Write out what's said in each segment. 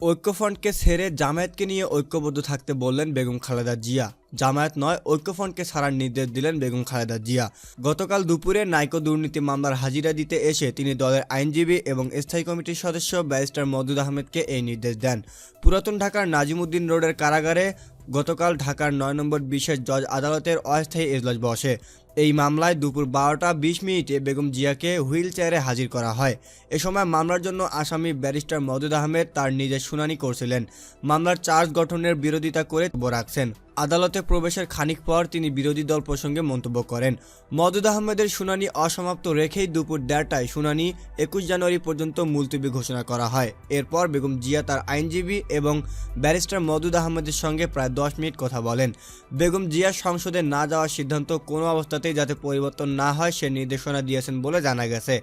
ঐক্যফ্রন্টকে ছেড়ে জামায়াতকে নিয়ে ঐক্যবদ্ধ থাকতে বললেন বেগম খালেদা জিয়া। জামায়াত নয়, ঐক্যফ্রন্টকে ছাড়ার নির্দেশ দিলেন বেগম খালেদা জিয়া। গতকাল দুপুরে নাইকো দুর্নীতি মামলার হাজিরা দিতে এসে তিনি দলের আইনজীবী এবং স্থায়ী কমিটির সদস্য ব্যারিস্টার মওদুদ আহমেদকে এই নির্দেশ দেন। পুরাতন ঢাকার নাজিমউদ্দিন রোডের কারাগারে গতকাল ঢাকার ৯ নম্বর বিশেষ জজ আদালতের অস্থায়ী এজলাস বসে। এই মামলায় দুপুর ১২টা ২০ মিনিটে বেগম জিয়াকে হুইল চেয়ারে হাজির করা হয়। এ সময় মামলার জন্য আসামি ব্যারিস্টার মওদুদ আহমেদ তার নিজের শুনানি করছিলেন। মামলার চার্জ গঠনের বিরোধিতা করে বক্তব্য রাখছেন। আদালতে প্রবেশের খানিক পর তিনি বিরোধী দল প্রসঙ্গে মন্তব্য করেন। মওদুদ আহমেদের শুনানি অসমাপ্ত রেখেই দুপুর ১:৩০টায় শুনানি ২১ জানুয়ারি পর্যন্ত মুলতবি ঘোষণা করা হয়। এরপর বেগম জিয়া তার আইনজীবী এবং ব্যারিস্টার মওদুদ আহমেদের সঙ্গে প্রায় ১০ মিনিট কথা বলেন। বেগম জিয়া সংসদে না যাওয়ার সিদ্ধান্ত কোনো অবস্থাতেই যাতে পরিবর্তন না হয় সে নির্দেশনা দিয়েছেন বলে জানা গেছে।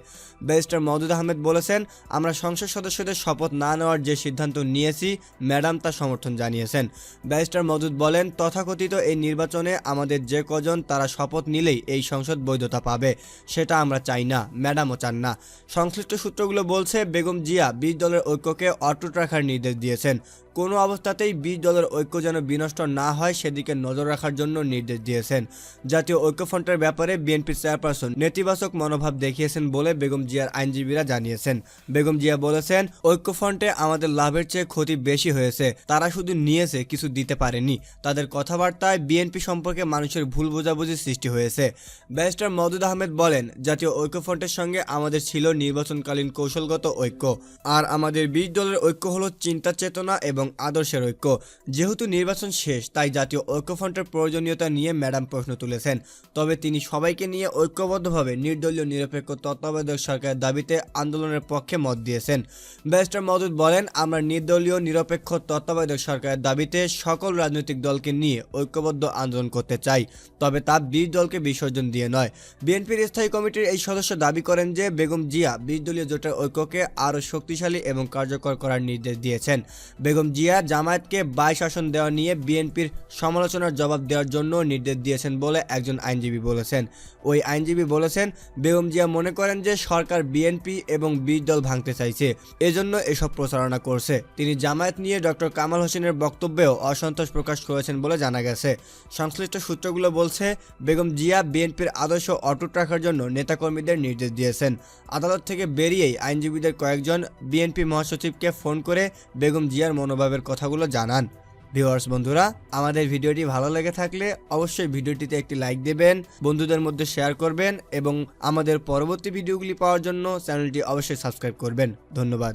ব্যারিস্টার মওদুদ আহমেদ বলেছেন, আমরা সংসদ সদস্যদের শপথ না নেওয়ার যে সিদ্ধান্ত নিয়েছি ম্যাডাম তা সমর্থন জানিয়েছেন। ব্যারিস্টার মওদুদ বলেন, তথাকথিত এই নির্বাচনে আমাদের যে কজন তারা শপথ নিলেই এই সংসদ বৈধতা পাবে, সেটা আমরা চাই না, ম্যাডামও চান না। সংশ্লিষ্ট সূত্রগুলো বলছে বেগম জিয়া ২০ দলের ঐক্যকে অটুট রাখার নির্দেশ দিয়েছেন। কোনো অবস্থাতেই ২০ দলের ঐক্য যেন বিনষ্ট না হয় সেদিকে নজর রাখার জন্য নির্দেশ দিয়েছেন। জাতীয় ঐক্যফ্রন্টের ব্যাপারে বিএনপির চেয়ারপারসন নেতিবাচক মনোভাব দেখিয়েছেন বলে বেগম জিয়ার আইনজীবীরা জানিয়েছেন। বেগম জিয়া বলেছেন, ঐক্যফ্রন্টে আমাদের লাভের চেয়ে ক্ষতি বেশি হয়েছে। তারা শুধু নিয়েছে, কিছু দিতে পারেনি। তাদের কথাবার্তায় বিএনপি সম্পর্কে মানুষের ভুল বোঝাবুঝি সৃষ্টি হয়েছে। ব্যারিস্টার মওদুদ আহমেদ বলেন, জাতীয় ঐক্যফ্রন্টের সঙ্গে আমাদের ছিল নির্বাচনকালীন কৌশলগত ঐক্য, আর আমাদের ২০ দলের ঐক্য হলো চিন্তা চেতনা এবং আদর্শের ঐক্য। যেহেতু নির্বাচন শেষ, তাই জাতীয় ঐক্যফ্রন্টের প্রয়োজনীয়তা নিয়ে ম্যাডাম প্রশ্ন তুলেছেন। তবে তিনি সবাইকে নিয়ে ঐক্যবদ্ধভাবে নির্দলীয় নিরপেক্ষ তত্ত্বাবধায়ক সরকারের দাবিতে আন্দোলনের পক্ষে মত দিয়েছেন। ব্যারিস্টার মওদুদ বলেন, আমরা নির্দলীয় নিরপেক্ষ তত্ত্বাবধায়ক সরকারের দাবিতে সকল রাজনৈতিক দলকে নিয়ে ঐক্যবদ্ধ আন্দোলন করতে চাই, তবে তা ২০ দলকে বিসর্জন দিয়ে নয়। বিএনপির স্থায়ী কমিটির এই সদস্য দাবি করেন যে বেগম জিয়া ২০ দলীয় জোটের ঐক্যকে আরও শক্তিশালী এবং কার্যকর করার নির্দেশ দিয়েছেন। বেগম জিয়া জামায়াতকে ২২ আসন দেওয়া নিয়ে বিএনপির সমালোচনার জবাব দেওয়ার জন্য নির্দেশ দিয়েছেন বলে একজন আইনজীবী বলেছেন। ওই আইনজীবী বলেছেন, বেগম জিয়া মনে করেন যে সরকার বিএনপি এবং ২০ দল ভাঙতে চাইছে, এজন্য এসব প্রচারণা করছে। তিনি জামায়াত নিয়ে ডক্টর কামাল হোসেনের বক্তব্যেও অসন্তোষ প্রকাশ করেছেন বলে জানা গেছে। সংশ্লিষ্ট সূত্রগুলো বলছে, বেগম জিয়া বিএনপির আদর্শ অটুট রাখার জন্য নেতাকর্মীদের নির্দেশ দিয়েছেন। আদালত থেকে বেরিয়েই আইনজীবীদের কয়েকজন বিএনপি মহাসচিবকে ফোন করে বেগম জিয়ার মনোভাবের কথাগুলো জানান। ভিউয়ার্স বন্ধুরা, আমাদের ভিডিওটি ভালো লেগে থাকলে অবশ্যই ভিডিওটিতে একটি লাইক দেবেন, বন্ধুদের মধ্যে শেয়ার করবেন এবং আমাদের পরবর্তী ভিডিওগুলি পাওয়ার জন্য চ্যানেলটি অবশ্যই সাবস্ক্রাইব করবেন। ধন্যবাদ।